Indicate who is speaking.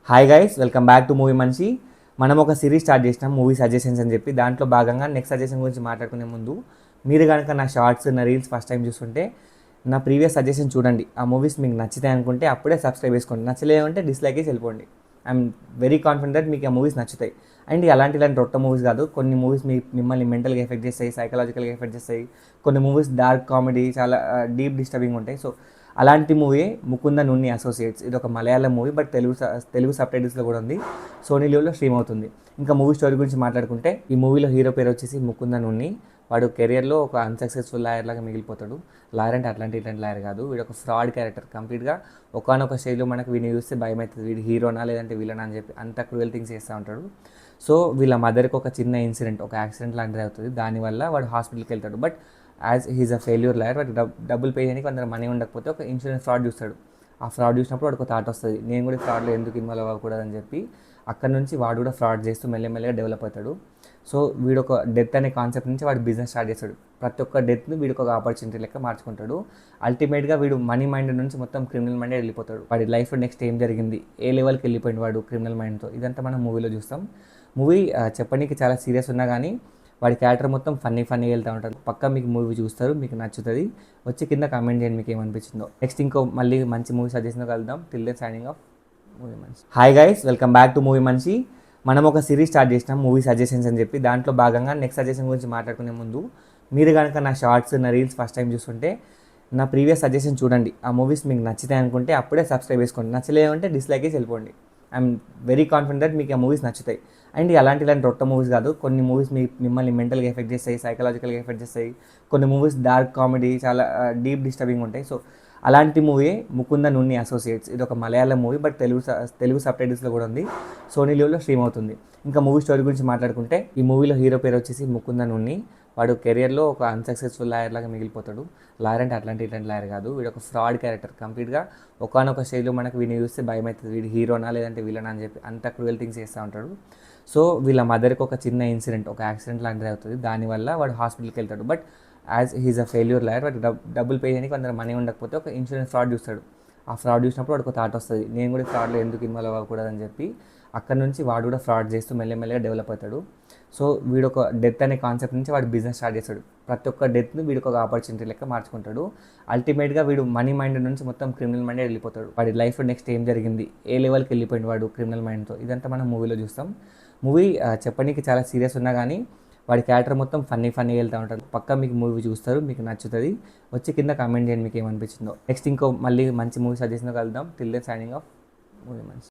Speaker 1: Hi guys, welcome back to movie Manishi. మనం ఒక సిరీస్ స్టార్ట్ చేసినాం, మూవీ సజెషన్స్ అని చెప్పి. దాంట్లో భాగంగా నెక్స్ట్ సజెషన్ గురించి మాట్లాడుకునే ముందు మీరు కనుక నా షార్ట్స్, నా రీల్స్ ఫస్ట్ టైం చూస్తుంటే నా ప్రీవియస్ సజెషన్ చూడండి. ఆ మూవీస్ మీకు నచ్చితే అనుకుంటే అప్పుడే సబ్స్క్రైబ్ చేసుకోండి, నచ్చలేదంటే డిస్లైక్ వేసి వెళ్ళిపోండి. ఐఎమ్ వెరీ కాన్ఫిడెంట్ దట్ మీకు ఆ మూవీస్ నచ్చుతాయి. అండ్ ఇలాంటి రొట్ట మూవీస్ కాదు, కొన్ని మూవీస్ మిమ్మల్ని మెంటల్గా ఎఫెక్ట్ చేస్తాయి, సైకలాజికల్గా ఎఫెక్ట్ చేస్తాయి. కొన్ని మూవీస్ డార్క్ కామెడీ, చాలా డీప్ డిస్టర్బింగ్ ఉంటాయి. సో అలాంటి మూవీ ముకుంద నున్ని అసోసియేట్స్. ఇది ఒక మలయాళం మూవీ, బట్ తెలుగు సబ్ టైటిల్స్లో కూడా ఉంది. సోనీ లీవ్లో స్ట్రీమ్ అవుతుంది. ఇంకా మూవీ స్టోరీ గురించి మాట్లాడుకుంటే, ఈ మూవీలో హీరో పేరు వచ్చేసి ముకుంద నున్ని. వాడు కెరియర్లో ఒక అన్సక్సెస్ఫుల్ లాయర్ లాగా మిగిలిపోతాడు. లాయర్ అంటే ఇట్లాంటి లాయర్ కాదు, వీడు ఒక ఫ్రాడ్ క్యారెక్టర్. కంప్లీట్గా ఒకనొక స్టేజ్లో మనకు వీడిని చూస్తే భయం అవుతుంది, వీడు హీరోనా లేదంటే విలనా అని చెప్పి అంత క్రూయల్ థింగ్స్ చేస్తూ ఉంటాడు. సో వీళ్ళ మదర్కి ఒక చిన్న ఇన్సిడెంట్, ఒక యాక్సిడెంట్ లాంటిది అవుతుంది. దానివల్ల వాడు హాస్పిటల్కి వెళ్తాడు. But as he's a failure lawyer, వాడు డబ్బులు పే చేయడానికి కొందరు మనీ ఉండకపోతే ఒక ఇన్సూరెన్స్ ఫ్రాడ్ చూస్తాడు. ఆ ఫ్రాడ్ చూసినప్పుడు వాడికి ఒక థాట్ వస్తుంది, నేను కూడా ఫ్రాడ్లో ఎందుకు ఇన్వాల్వ్ అవ్వకూడదని చెప్పి. అక్కడ నుంచి వాడు కూడా ఫ్రాడ్ చేస్తూ మెల్లమెల్లగా డెవలప్ అవుతాడు. సో వీడు ఒక డెత్ అనే కాన్సెప్ట్ నుంచి వాడు బిజినెస్ స్టార్ట్ చేస్తాడు. ప్రతి ఒక్క డెత్ని వీడికి ఒక ఆపర్చునిటీ లెక్క మార్చుకుంటాడు. అల్టిమేట్గా వీడు మనీ మైండ్ నుంచి మొత్తం క్రిమినల్ మైండే వెళ్ళిపోతాడు. వాడి లైఫ్లో నెక్స్ట్ ఏం జరిగింది, ఏ లెవెల్కి వెళ్ళిపోయింది వాడు క్రిమినల్ మైండ్తో, ఇదంతా మనం మూవీలో చూస్తాం. మూవీ చెప్పడానికి చాలా సీరియస్ ఉన్నా కానీ వాడి క్యారెక్టర్ మొత్తం ఫన్నీ వెళ్తూ ఉంటారు. పక్కా మీకు మూవీ చూస్తారు, మీకు నచ్చుతుంది. వచ్చి కింద కామెంట్ చేయండి మీకు ఏమనిపించిందో. నెక్స్ట్ ఇంకో మళ్ళీ మంచి మూవీ సజెషన్లో కలుద్దాం. Till then signing off, movie Manishi. Hi guys, welcome back to movie Manishi. మనం ఒక సిరీస్ స్టార్ట్ చేసినాం, మూవీ సజెషన్స్ అని చెప్పి. దాంట్లో భాగంగా నెక్స్ట్ సజెషన్ గురించి మాట్లాడుకునే ముందు మీరు కనుక నా షార్ట్స్, నా రీల్స్ ఫస్ట్ టైం చూస్తుంటే నా ప్రీవియస్ సజెషన్ చూడండి. ఆ మూవీస్ మీకు నచ్చితే అనుకుంటే అప్పుడే సబ్స్క్రైబ్ చేసుకోండి, నచ్చలేదంటే డిస్లైక్ వేసి వెళ్ళిపోండి. ఐఎమ్ వెరీ కాన్ఫిడెంట్ దట్ మీకు ఆ మూవీస్ నచ్చుతాయి. అండ్ ఇలాంటి రొట్ట మూవీస్ కాదు, కొన్ని మూవీస్ మిమ్మల్ని మెంటల్గా ఎఫెక్ట్ చేస్తాయి, సైకలాజికల్గా ఎఫెక్ట్ చేస్తాయి. కొన్ని మూవీస్ డార్క్ కామెడీ, చాలా డీప్ డిస్టర్బింగ్ ఉంటాయి. సో అలాంటి మూవీ ముకుంద నున్ని అసోసియేట్స్. ఇది ఒక మలయాళం మూవీ, బట్ తెలుగు సబ్ టైటిల్స్లో కూడా ఉంది. సోనీ లీవ్లో స్ట్రీమ్ అవుతుంది. ఇంకా మూవీ స్టోరీ గురించి మాట్లాడుకుంటే, ఈ మూవీలో హీరో పేరు వచ్చేసి ముకుంద నున్ని. వాడు కెరియర్లో ఒక అన్సక్సెస్ఫుల్ లాయర్ లాగా మిగిలిపోతాడు. లాయర్ అంటే ఇట్లాంటి లాయర్ కాదు, వీడు ఒక ఫ్రాడ్ క్యారెక్టర్. కంప్లీట్గా ఒకనొక స్టేజ్లో మనకు వీడిని చూస్తే భయం అవుతుంది, వీడు హీరోనా లేదంటే విలనా అని చెప్పి అంత క్రూయల్ థింగ్స్ చేస్తూ ఉంటాడు. సో వీళ్ళ మదర్కి ఒక చిన్న ఇన్సిడెంట్, ఒక యాక్సిడెంట్ లాంటిది అవుతుంది. దానివల్ల వాడు హాస్పిటల్కి వెళ్తాడు. But as he's a failure lawyer, వాడు డబ్బులు పే చేయడానికి కొందరు మనీ ఉండకపోతే ఒక ఇన్సూరెన్స్ ఫ్రాడ్ చూస్తాడు. ఆ ఫ్రాడ్ చూసినప్పుడు వాడికి ఒక థాట్ వస్తుంది, నేను కూడా ఫ్రాడ్లో ఎందుకు ఇన్వాల్వ్ అవ్వకూడదని చెప్పి. అక్కడ నుంచి వాడు కూడా ఫ్రాడ్ చేస్తూ మెల్లమెల్లగా డెవలప్ అవుతాడు. సో వీడు ఒక డెత్ అనే కాన్సెప్ట్ నుంచి వాడు బిజినెస్ స్టార్ట్ చేస్తాడు. ప్రతి ఒక్క డెత్ని వీడికి ఒక ఆపర్చునిటీ లెక్క మార్చుకుంటాడు. అల్టిమేట్గా వీడు మనీ మైండ్ నుంచి మొత్తం క్రిమినల్ మైండే వెళ్ళిపోతాడు. వాడి లైఫ్లో నెక్స్ట్ ఏం జరిగింది, ఏ లెవెల్కి వెళ్ళిపోయింది వాడు క్రిమినల్ మైండ్తో, ఇదంతా మనం మూవీలో చూస్తాం. మూవీ చెప్పడానికి చాలా సీరియస్ ఉన్నా కానీ వాడి క్యారెక్టర్ మొత్తం ఫన్నీ వెళ్తూ ఉంటారు. పక్కా మీకు మూవీ చూస్తారు, మీకు నచ్చుతుంది. వచ్చి కింద కామెంట్ చేయండి మీకు ఏమనిపించిందో. నెక్స్ట్ ఇంకో మళ్ళీ మంచి మూవీ సజెషన్లో కలుద్దాం. Till then signing off, movie మనిషి.